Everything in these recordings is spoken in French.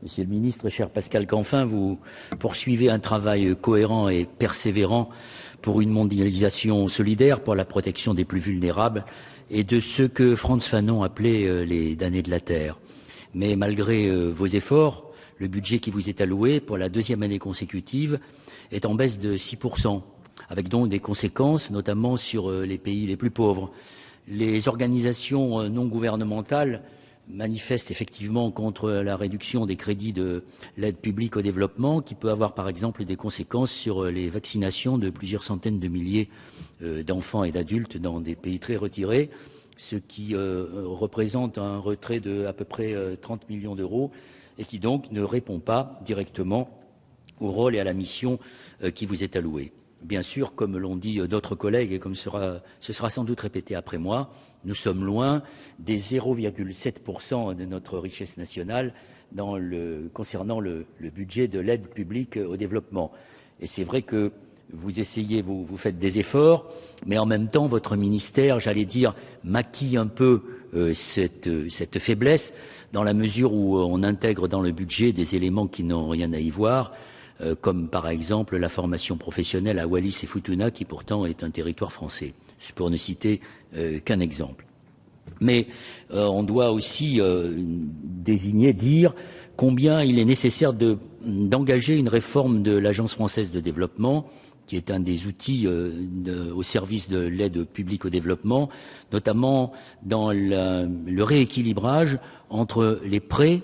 Monsieur le ministre, cher Pascal Canfin, vous poursuivez un travail cohérent et persévérant pour une mondialisation solidaire, pour la protection des plus vulnérables et de ceux que Frantz Fanon appelait les damnés de la terre. Mais malgré vos efforts, le budget qui vous est alloué pour la deuxième année consécutive est en baisse de 6%, avec donc des conséquences notamment sur les pays les plus pauvres. Les organisations non gouvernementales manifestent effectivement contre la réduction des crédits de l'aide publique au développement, qui peut avoir par exemple des conséquences sur les vaccinations de plusieurs centaines de milliers d'enfants et d'adultes dans des pays très retirés, ce qui représente un retrait de à peu près 30 millions d'euros et qui donc ne répond pas directement au rôle et à la mission qui vous est allouée. Bien sûr, comme l'ont dit d'autres collègues et comme ce sera sans doute répété après moi, nous sommes loin des 0,7% de notre richesse nationale concernant le budget de l'aide publique au développement. Et c'est vrai que vous essayez, vous faites des efforts, mais en même temps, votre ministère, j'allais dire, maquille un peu cette faiblesse, dans la mesure où on intègre dans le budget des éléments qui n'ont rien à y voir, comme par exemple la formation professionnelle à Wallis et Futuna, qui pourtant est un territoire français, pour ne citer qu'un exemple. Mais on doit aussi dire combien il est nécessaire d'engager une réforme de l'Agence française de développement, qui est un des outils au service de l'aide publique au développement, notamment dans le rééquilibrage entre les prêts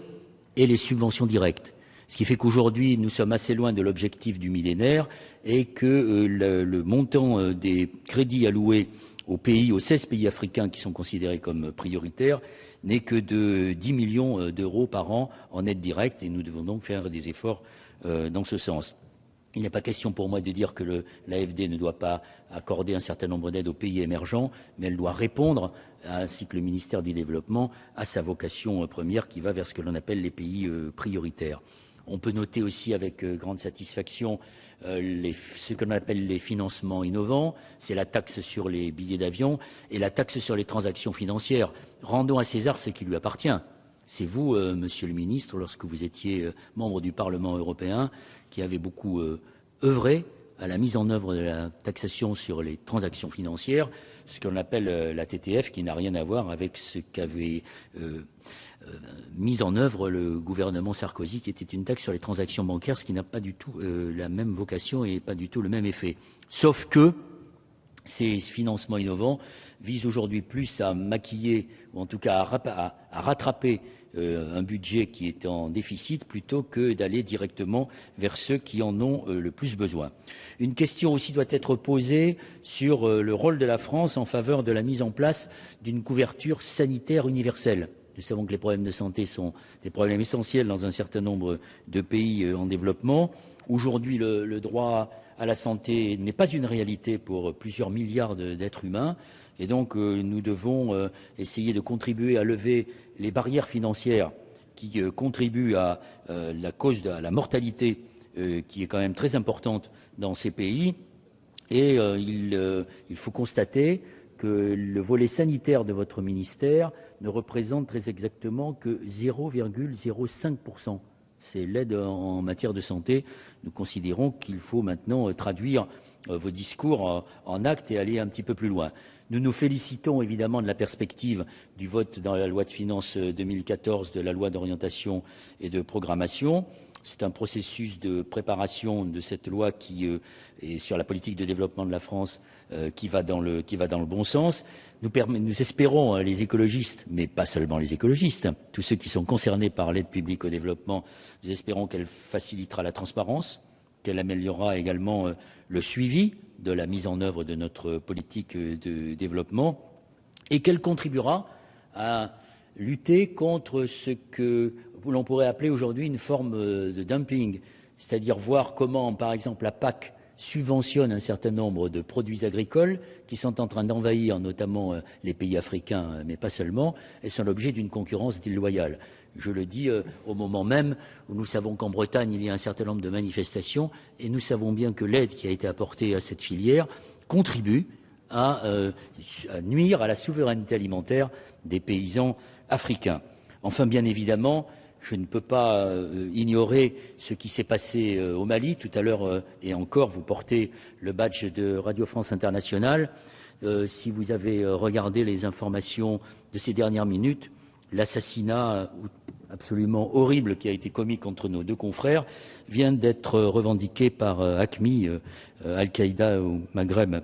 et les subventions directes. Ce qui fait qu'aujourd'hui, nous sommes assez loin de l'objectif du millénaire et que le montant des crédits alloués aux 16 pays africains qui sont considérés comme prioritaires n'est que de 10 millions d'euros par an en aide directe et nous devons donc faire des efforts dans ce sens. Il n'est pas question pour moi de dire que l'AFD ne doit pas accorder un certain nombre d'aides aux pays émergents, mais elle doit répondre, ainsi que le ministère du Développement, à sa vocation première qui va vers ce que l'on appelle les pays prioritaires. On peut noter aussi avec grande satisfaction ce que l'on appelle les financements innovants, c'est la taxe sur les billets d'avion et la taxe sur les transactions financières. Rendons à César ce qui lui appartient. C'est vous, Monsieur le Ministre, lorsque vous étiez membre du Parlement européen, qui avez beaucoup œuvré à la mise en œuvre de la taxation sur les transactions financières, ce qu'on appelle la TTF, qui n'a rien à voir avec ce qu'avait mis en œuvre le gouvernement Sarkozy, qui était une taxe sur les transactions bancaires, ce qui n'a pas du tout la même vocation et pas du tout le même effet. Sauf que ces financements innovants visent aujourd'hui plus à maquiller, ou en tout cas à rattraper un budget qui est en déficit plutôt que d'aller directement vers ceux qui en ont le plus besoin. Une question aussi doit être posée sur le rôle de la France en faveur de la mise en place d'une couverture sanitaire universelle. Nous savons que les problèmes de santé sont des problèmes essentiels dans un certain nombre de pays en développement. Aujourd'hui, le droit à la santé n'est pas une réalité pour plusieurs milliards d'êtres humains. Et donc, nous devons essayer de contribuer à lever les barrières financières qui contribuent à la cause de la mortalité qui est quand même très importante dans ces pays. Et il faut constater que le volet sanitaire de votre ministère ne représente très exactement que 0,05%. C'est l'aide en matière de santé. Nous considérons qu'il faut maintenant traduire vos discours en actes et aller un petit peu plus loin. Nous nous félicitons évidemment de la perspective du vote dans la loi de finances 2014 de la loi d'orientation et de programmation. C'est un processus de préparation de cette loi qui est sur la politique de développement de la France qui va dans le bon sens. Nous espérons, les écologistes, mais pas seulement les écologistes, tous ceux qui sont concernés par l'aide publique au développement, nous espérons qu'elle facilitera la transparence, qu'elle améliorera également le suivi de la mise en œuvre de notre politique de développement et qu'elle contribuera à lutter contre ce que l'on pourrait appeler aujourd'hui une forme de dumping, c'est-à-dire voir comment, par exemple, la PAC subventionne un certain nombre de produits agricoles qui sont en train d'envahir notamment les pays africains, mais pas seulement, et sont l'objet d'une concurrence déloyale. Je le dis au moment même où nous savons qu'en Bretagne, il y a un certain nombre de manifestations et nous savons bien que l'aide qui a été apportée à cette filière contribue à nuire à la souveraineté alimentaire des paysans africains. Enfin, bien évidemment, je ne peux pas ignorer ce qui s'est passé au Mali. Tout à l'heure, et encore, vous portez le badge de Radio France Internationale. Si vous avez regardé les informations de ces dernières minutes, l'assassinat absolument horrible qui a été commis contre nos deux confrères vient d'être revendiqué par AQMI, Al-Qaïda au Maghreb.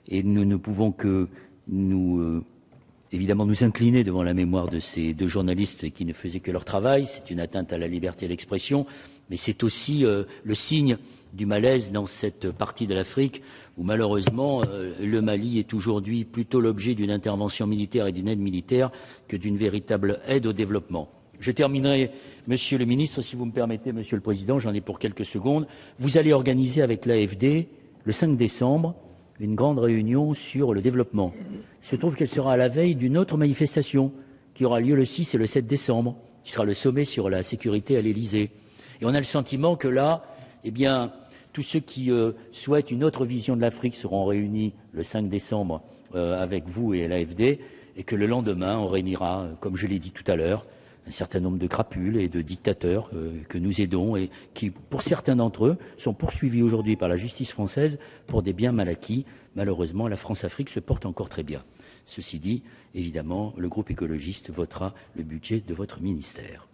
Et nous ne pouvons que évidemment nous incliner devant la mémoire de ces deux journalistes qui ne faisaient que leur travail. C'est une atteinte à la liberté d'expression, mais c'est aussi le signe du malaise dans cette partie de l'Afrique où malheureusement le Mali est aujourd'hui plutôt l'objet d'une intervention militaire et d'une aide militaire que d'une véritable aide au développement. Je terminerai, Monsieur le Ministre, si vous me permettez, Monsieur le Président, j'en ai pour quelques secondes. Vous allez organiser avec l'AFD, le 5 décembre, une grande réunion sur le développement. Il se trouve qu'elle sera à la veille d'une autre manifestation qui aura lieu le 6 et le 7 décembre, qui sera le sommet sur la sécurité à l'Élysée. Et on a le sentiment que là, eh bien, tous ceux qui souhaitent une autre vision de l'Afrique seront réunis le 5 décembre avec vous et l'AFD, et que le lendemain, on réunira, comme je l'ai dit tout à l'heure, un certain nombre de crapules et de dictateurs que nous aidons et qui, pour certains d'entre eux, sont poursuivis aujourd'hui par la justice française pour des biens mal acquis. Malheureusement, la France-Afrique se porte encore très bien. Ceci dit, évidemment, le groupe écologiste votera le budget de votre ministère.